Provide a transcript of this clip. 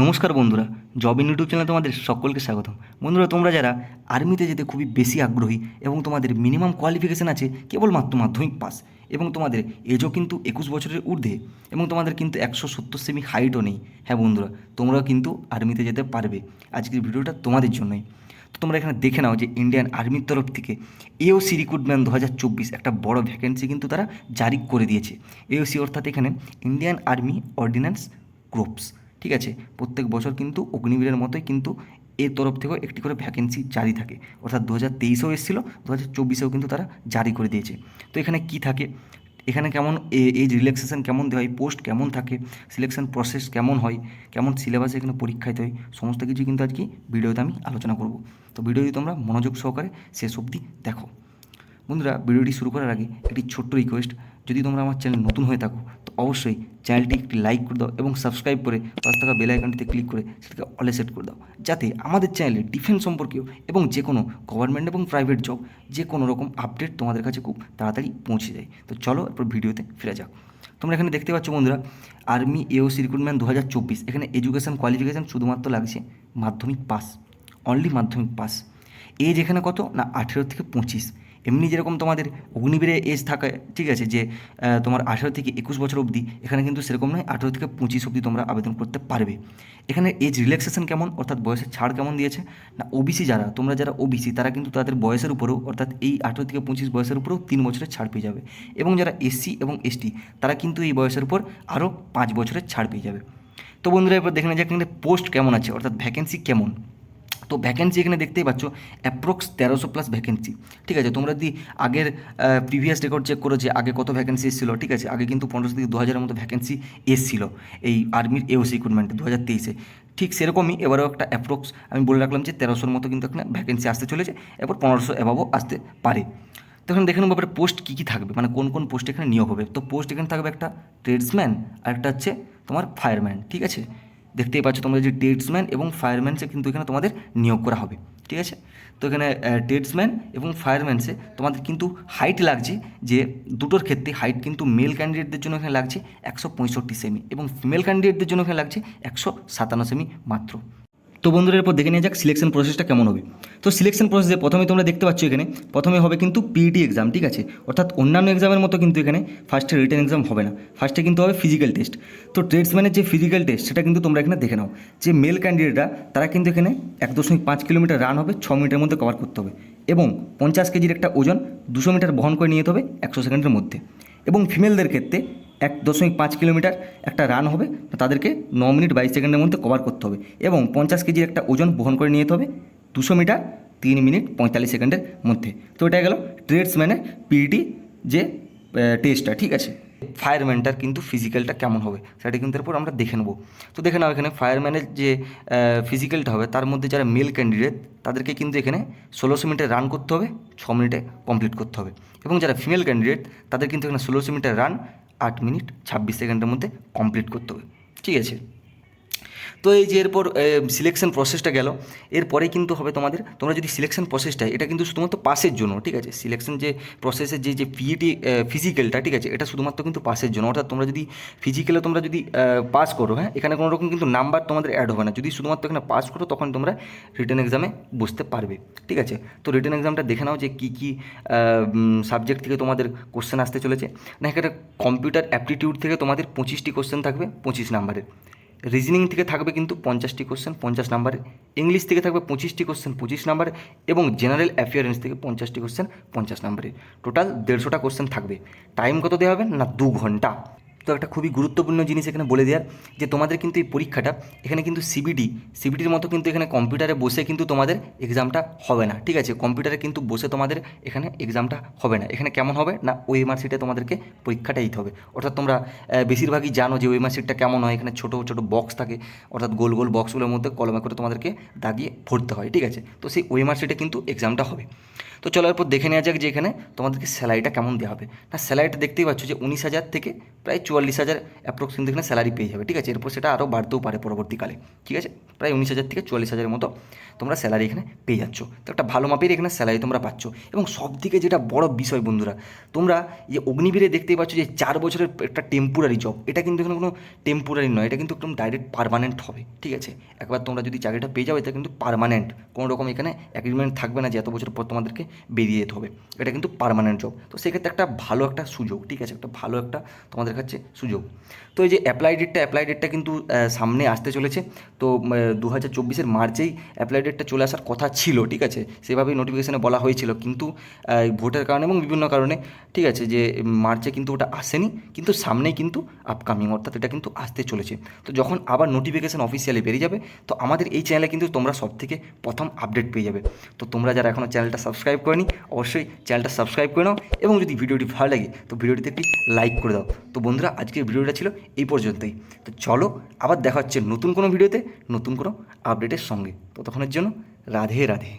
নমস্কার বন্ধুরা, job in YouTube চ্যানেলে তোমাদের সকলকে স্বাগতম। বন্ধুরা, তোমরা যারা আর্মিতে যেতে খুবই বেশি আগ্রহী এবং তোমাদের মিনিমাম কোয়ালিফিকেশান আছে কেবলমাত্র মাধ্যমিক পাস এবং তোমাদের এজও কিন্তু 21 বছরের ঊর্ধ্বে এবং তোমাদের কিন্তু 170 সেমি হাইটও নেই, হ্যাঁ বন্ধুরা, তোমরাও কিন্তু আর্মিতে যেতে পারবে। আজকের ভিডিওটা তোমাদের জন্যই। তো তোমরা এখানে দেখে নাও যে ইন্ডিয়ান আর্মির তরফ থেকে এওসি রিক্রুটমেন্ট 2024 একটা বড় ভ্যাকেন্সি কিন্তু তারা জারি করে দিয়েছে। এওসি অর্থাৎ এখানে ইন্ডিয়ান আর্মি অর্ডিন্যান্স গ্রুপস, ঠিক আছে। প্রত্যেক বছর কিন্তু অগ্নিবীরের মতোই কিন্তু এর তরফ থেকেও একটি করে ভ্যাকেন্সি জারি থাকে, অর্থাৎ 2023-এও এসেছিলো, 2024-এও কিন্তু তারা জারি করে দিয়েছে। তো এখানে কি থাকে, এখানে কেমন এজ রিল্যাক্সেশন কেমন দেওয়া হয়, পোস্ট কেমন থাকে, সিলেকশন প্রসেস কেমন হয়, কেমন সিলেবাসে এখানে পরীক্ষায় হয়, সমস্ত কিছু কিন্তু আজকে ভিডিওতে আমি আলোচনা করব। তো ভিডিওটি তোমরা মনোযোগ সহকারে শেষ অবধি দেখো। বন্ধুরা, ভিডিওটি শুরু করার আগে একটি ছোট্ট রিকোয়েস্ট, যদি তোমরা আমার চ্যানেল নতুন হয়ে থাকো তো অবশ্যই চ্যানেলটি একটি লাইক করে দাও এবং সাবস্ক্রাইব করে পাশে থাকা বেল আইকনটিতে ক্লিক করে সেটাকে অলে সেট করে দাও, যাতে আমাদের চ্যানেলে ডিফেন্স সম্পর্কেও এবং যে কোনো গভর্নমেন্ট এবং প্রাইভেট জব যে কোনো রকম আপডেট তোমাদের কাছে খুব তাড়াতাড়ি পৌঁছে যায়। তো চলো এরপর ভিডিওতে ফিরে যাক। তোমরা এখানে দেখতে পাচ্ছ বন্ধুরা, আর্মি এওসি রিক্রুটমেন্ট 2024, এখানে এডুকেশন কোয়ালিফিকেশান শুধুমাত্র লাগছে মাধ্যমিক পাস, অনলি মাধ্যমিক পাস। এজ এখানে কত না 18 থেকে 25। এমনি যেরকম তোমাদের অগ্নিবীরে এজ থাকে, ঠিক আছে, যে তোমার 18 থেকে 21 বছর অবধি, এখানে কিন্তু সেরকম নয়, 18 থেকে 25 অবধি তোমরা আবেদন করতে পারবে। এখানে এজ রিল্যাক্সেশন কেমন, অর্থাৎ বয়সের ছাড় কেমন দিয়েছে না, ওবিসি যারা, তোমরা যারা ওবিসি তারা কিন্তু তাদের বয়সের উপরেও, অর্থাৎ এই 18 থেকে 25 বয়সের উপরেও 3 বছরের ছাড় পেয়ে যাবে। এবং যারা এসসি এবং এসটি তারা কিন্তু এই বয়সের উপর আরও 5 বছরের ছাড় পেয়ে যাবে। তো বন্ধুরা, এরপর দেখে নেওয়া যাক এখানে পোস্ট কেমন আছে, অর্থাৎ ভ্যাকেন্সি কেমন। তো ভ্যাকেন্সি এখানে দেখতেই পাচ্ছ অ্যাপ্রক্স 1300+ ভ্যাকেন্সি, ঠিক আছে। তোমরা যদি আগের প্রিভিয়াস রেকর্ড চেক করো যে আগে কত ভ্যাকেন্সি এসেছিলো, ঠিক আছে, আগে কিন্তু 1500 থেকে 2000-এর মতো ভ্যাকেন্সি এসেছিলো এই আর্মির এওসি রিক্রুটমেন্টে 2023-এ। ঠিক সেরকমই এবারেও একটা অ্যাপ্রক্স আমি বলে রাখলাম যে 1300-র মতো কিন্তু এখানে ভ্যাকেন্সি আসতে চলেছে, এরপর 1500 অ্যাভাবও আসতে পারে। তো এখন দেখে নেবো পোস্ট কী কী থাকবে, মানে কোন কোন পোস্ট এখানে নিয়োগ হবে। তো পোস্ট এখানে থাকবে একটা ট্রেডসম্যান আর একটা হচ্ছে তোমার ফায়ারম্যান, ঠিক আছে। দেখতেই পাচ্ছ তোমরা যে ট্রেডসম্যান এবং ফায়ারম্যানসে কিন্তু এখানে তোমাদের নিয়োগ করা হবে, ঠিক আছে। তো এখানে ট্রেডসম্যান এবং ফায়ারম্যানসে তোমাদের কিন্তু হাইট লাগছে, যে দুটোর ক্ষেত্রে হাইট কিন্তু মেল ক্যান্ডিডেটদের জন্য এখানে লাগছে 165 সেমি এবং ফিমেল ক্যান্ডিডেটদের জন্য এখানে লাগছে 157 সেমি মাত্র। তো বন্ধুরা, এরপর দেখে নিয়ে যাক সিলেকশন প্রসেসটা কেমন হবে। তো সিলেকশন প্রসেসে প্রথমে তোমরা দেখতে পাচ্ছ এখানে প্রথমে হবে কিন্তু পিইটি এক্সাম, ঠিক আছে। অর্থাৎ অন্যান্য এক্সামের মতো কিন্তু এখানে ফার্স্টে রিটেন এক্সাম হবে না, ফার্স্টে কিন্তু হবে ফিজিক্যাল টেস্ট। তো ট্রেডসম্যানের যে ফিজিক্যাল টেস্ট সেটা কিন্তু তোমরা এখানে দেখে নাও, যে মেল ক্যান্ডিডেটরা তারা কিন্তু এখানে 1.5 কিলোমিটার রান হবে 6 মিনিটের মধ্যে কভার করতে হবে এবং 50 কেজির একটা ওজন 200 মিটার বহন করে নিয়ে যেতে হবে 100 সেকেন্ডের মধ্যে। এবং ফিমেলদের ক্ষেত্রে 1.5 কিলোমিটার একটা রান হবে, তাদেরকে 9 মিনিট 22 সেকেন্ডের মধ্যে কভার করতে হবে এবং 50 কেজির একটা ওজন বহন করে নিয়ে যেতে হবে 200 মিটার 3 মিনিট 45 সেকেন্ডের মধ্যে। তো এটা গেল ট্রেডসম্যানের পিইটি যে টেস্টটা, ঠিক আছে। ফায়ারম্যানটার কিন্তু ফিজিক্যালটা কেমন হবে সেটা কিন্তু এরপর আমরা দেখে নেবো। তো দেখে নাও এখানে ফায়ারম্যানের যে ফিজিক্যালটা হবে তার মধ্যে যারা মেল ক্যান্ডিডেট তাদেরকে কিন্তু এখানে 1600 মিটার রান করতে হবে, 6 মিনিটে কমপ্লিট করতে হবে। এবং যারা ফিমেল ক্যান্ডিডেট তাদের কিন্তু এখানে 1600 মিটার রান 8 মিনিট 26 সেকেন্ডের মধ্যে কমপ্লিট করতে হবে, ঠিক আছে। তো এই যে এরপর সিলেকশন প্রসেসটা গেল, এরপরেই কিন্তু হবে তোমাদের, তোমরা যদি সিলেকশন প্রসেসটা, এটা কিন্তু শুধুমাত্র পাসের জন্য, ঠিক আছে। সিলেকশন যে প্রসেসের যে পিইটি ফিজিক্যালটা, ঠিক আছে, এটা শুধুমাত্র কিন্তু পাসের জন্য। অর্থাৎ তোমরা যদি ফিজিক্যালে তোমরা যদি পাস করো, হ্যাঁ, এখানে কোনো রকম কিন্তু নাম্বার তোমাদের অ্যাড হবে না। যদি শুধুমাত্র এখানে পাস করো তখন তোমরা রিটেন এক্সামে বসতে পারবে, ঠিক আছে। তো রিটেন এক্সামটা দেখে নাও যে কী কী সাবজেক্ট থেকে তোমাদের কোশ্চেন আসতে চলেছে। না, এখানে কম্পিউটার অ্যাপটিটিউড থেকে তোমাদের 25টি কোশ্চেন থাকবে 25 নাম্বারের, রিজনিং থেকে থাকবে কিন্তু 50টি কোশ্চেন 50 নাম্বারে, ইংলিশ থেকে থাকবে 25টি কোশ্চেন 25 নাম্বারে এবং জেনারেল অ্যাফেয়ারেন্স থেকে 50টি কোশ্চেন 50 নাম্বারে। টোটাল 150টা কোশ্চেন থাকবে। টাইম কত দেওয়া হবে না 2 ঘন্টা। তো একটা খুবই গুরুত্বপূর্ণ জিনিস এখানে বলে দেওয়ার, যে তোমাদের কিন্তু এই পরীক্ষাটা এখানে কিন্তু সিবিটির মতো কিন্তু এখানে কম্পিউটারে বসে কিন্তু তোমাদের এক্সামটা হবে না, ঠিক আছে। কম্পিউটারে কিন্তু বসে তোমাদের এখানে এক্সামটা হবে না। এখানে কেমন হবে না ওএমআর শিটে তোমাদেরকে পরীক্ষাটা দিতে হবে। অর্থাৎ তোমরা বেশিরভাগই জানো যে ওএমআর শিটটা কেমন হয়, এখানে ছোটো ছোটো বক্স থাকে, অর্থাৎ গোল গোল বক্সগুলোর মধ্যে কলমে করে তোমাদেরকে দাগিয়ে ভরতে হয়, ঠিক আছে। তো সেই ওএমআর শিটে কিন্তু এক্সামটা হবে। তো চলো এরপর দেখে নেওয়া যাক যে এখানে তোমাদেরকে স্যালারিটা কেমন দেওয়া হবে। না স্যালারিটা দেখতেই পাচ্ছ যে 19,000 থেকে প্রায় 44,000 অ্যাপ্রক্স কিন্তু এখানে স্যালারি পেয়ে যাবে, ঠিক আছে। এরপর সেটা আরও বাড়তেও পারে পরবর্তীকালে, ঠিক আছে। প্রায় 19,000 থেকে 44,000 মতো তোমরা স্যালারি এখানে পেয়ে যাচ্ছ। তো একটা ভালো মাপের এখানে স্যালারি তোমরা পাচ্ছ। এবং সবথেকে যেটা বড় বিষয় বন্ধুরা, তোমরা এই অগ্নিবীরে দেখতেই পাচ্ছ যে 4 বছরের একটা টেম্পোরারি জব, এটা কিন্তু এখানে কোনো টেম্পোরারি নয়, এটা কিন্তু একদম ডাইরেক্ট পার্মানেন্ট হবে, ঠিক আছে। একবার তোমরা যদি চাকরিটা পেয়ে যাও এটা কিন্তু পার্মানেন্ট, কোনো রকম এখানে অ্যাগ্রিমেন্ট থাকবে না যে এত বছর পর তোমাদেরকে বেরিয়ে যেতে হবে, এটা কিন্তু পার্মানেন্ট জব। তো সেক্ষেত্রে একটা ভালো একটা সুযোগ, ঠিক আছে, একটা ভালো একটা তোমাদের কাছে সুযোগ। তো এই যে অ্যাপ্লাই ডেটটা কিন্তু সামনে আসতে চলেছে। তো 2024-এর মার্চেই অ্যাপ্লাই ডেটটা চলে আসার কথা ছিল, ঠিক আছে, সেভাবেই নোটিফিকেশানে বলা হয়েছিল, কিন্তু ভোটের কারণে এবং বিভিন্ন কারণে, ঠিক আছে, যে মার্চে কিন্তু ওটা আসেনি, কিন্তু সামনেই কিন্তু আপকামিং, অর্থাৎ এটা কিন্তু আসতে চলেছে। তো যখন আবার নোটিফিকেশান অফিসিয়ালি বেরিয়ে যাবে, তো আমাদের এই চ্যানেলে কিন্তু তোমরা সবথেকে প্রথম আপডেট পেয়ে যাবে। তো তোমরা যারা এখনও চ্যানেলটা সাবস্ক্রাইব করনি, অবশ্যই চ্যানেলটা সাবস্ক্রাইব করে নাও, এবং যদি ভিডিওটি ভালো লাগে তো ভিডিওটিতে একটি লাইক করে দাও। তো বন্ধুরা, আজকের ভিডিওটা ছিল এই পর্যন্তই। তো চলো আবার দেখা হচ্ছে নতুন কোনো ভিডিওতে নতুন কোনো আপডেটের সঙ্গে। ততক্ষণের জন্য রাধে রাধে।